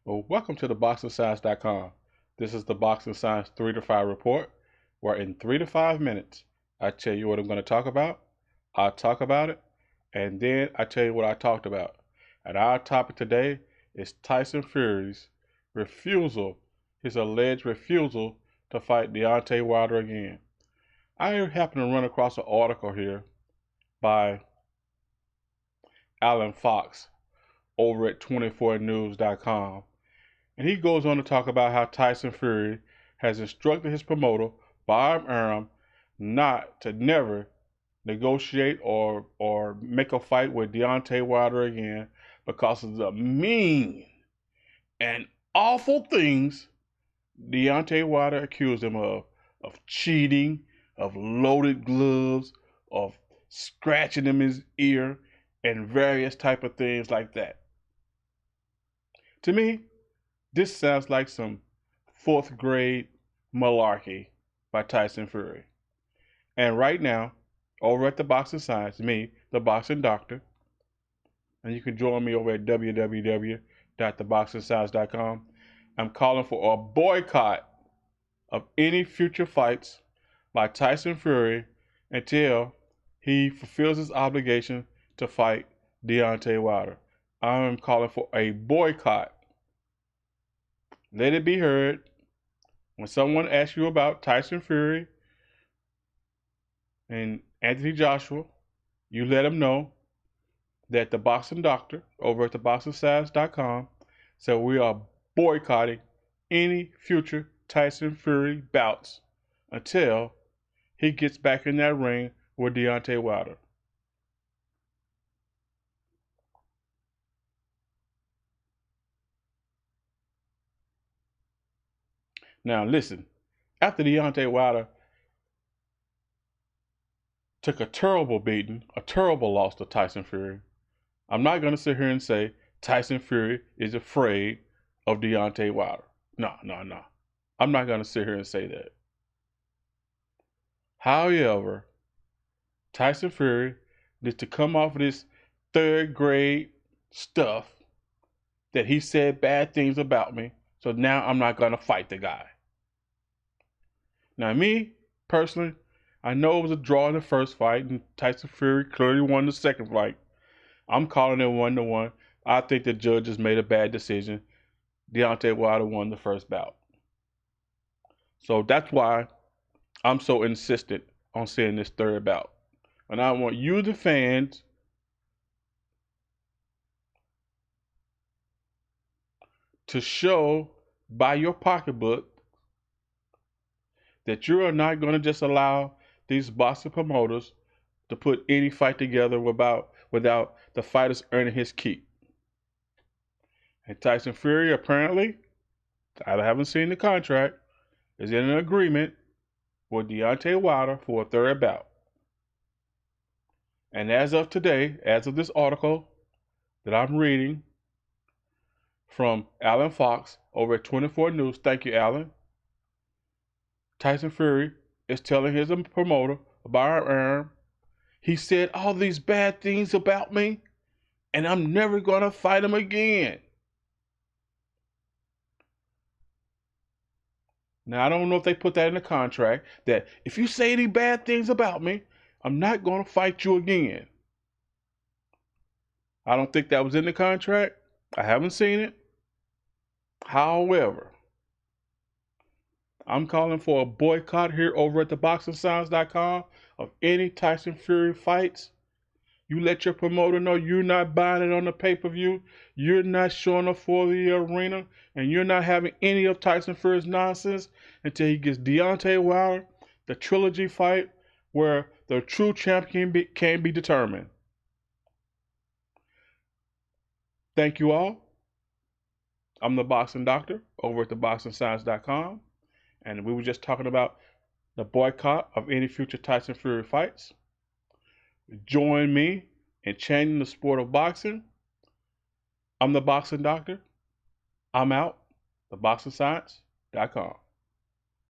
Well, welcome to the boxing science.com. This is the Boxing Science 3 to 5 report, where in 3 to 5 minutes, I tell you what I'm going to talk about, I talk about it, and then I tell you what I talked about. And our topic today is Tyson Fury's refusal, his alleged refusal to fight Deontay Wilder again. I happen to run across an article here by Alan Fox over at 24news.com. And he goes on to talk about how Tyson Fury has instructed his promoter, Bob Arum, not to never negotiate or make a fight with Deontay Wilder again because of the mean and awful things Deontay Wilder accused him of cheating, of loaded gloves, of scratching him his ear, and various type of things like that. To me, this sounds like some fourth grade malarkey by Tyson Fury. And right now, over at the Boxing Science, me, the Boxing Doctor, and you can join me over at www.theboxingscience.com. I'm calling for a boycott of any future fights by Tyson Fury until he fulfills his obligation to fight Deontay Wilder. I'm calling for a boycott. Let it be heard. When someone asks you about Tyson Fury and Anthony Joshua, you let them know that the Boxing Doctor over at theboxingscience.com said we are boycotting any future Tyson Fury bouts until he gets back in that ring with Deontay Wilder. Now listen, after Deontay Wilder took a terrible beating, a terrible loss to Tyson Fury, I'm not going to sit here and say Tyson Fury is afraid of Deontay Wilder. No. I'm not going to sit here and say that. However, Tyson Fury needs to come off of this third grade stuff that he said bad things about me, so now I'm not going to fight the guy. Now, me, personally, I know it was a draw in the first fight, and Tyson Fury clearly won the second fight. I'm calling it 1-1. I think the judges made a bad decision. Deontay Wilder won the first bout. So that's why I'm so insistent on seeing this third bout. And I want you, the fans, to show by your pocketbook that you are not going to just allow these boxing promoters to put any fight together without the fighters earning his keep. And Tyson Fury, apparently, I haven't seen the contract, is in an agreement with Deontay Wilder for a third bout. And as of today, as of this article that I'm reading from Alan Fox over at 24 News, thank you, Alan, Tyson Fury is telling his promoter, Bob Arum, he said all these bad things about me, and I'm never going to fight him again. Now, I don't know if they put that in the contract, that if you say any bad things about me, I'm not going to fight you again. I don't think that was in the contract. I haven't seen it. However, I'm calling for a boycott here over at theboxingscience.com of any Tyson Fury fights. You let your promoter know you're not buying it on the pay-per-view. You're not showing up for the arena. And you're not having any of Tyson Fury's nonsense until he gets Deontay Wilder, the trilogy fight where the true champion can be determined. Thank you all. I'm the Boxing Doctor over at theboxingscience.com. And we were just talking about the boycott of any future Tyson Fury fights. Join me in changing the sport of boxing. I'm the Boxing Doctor. I'm out. TheBoxingScience.com.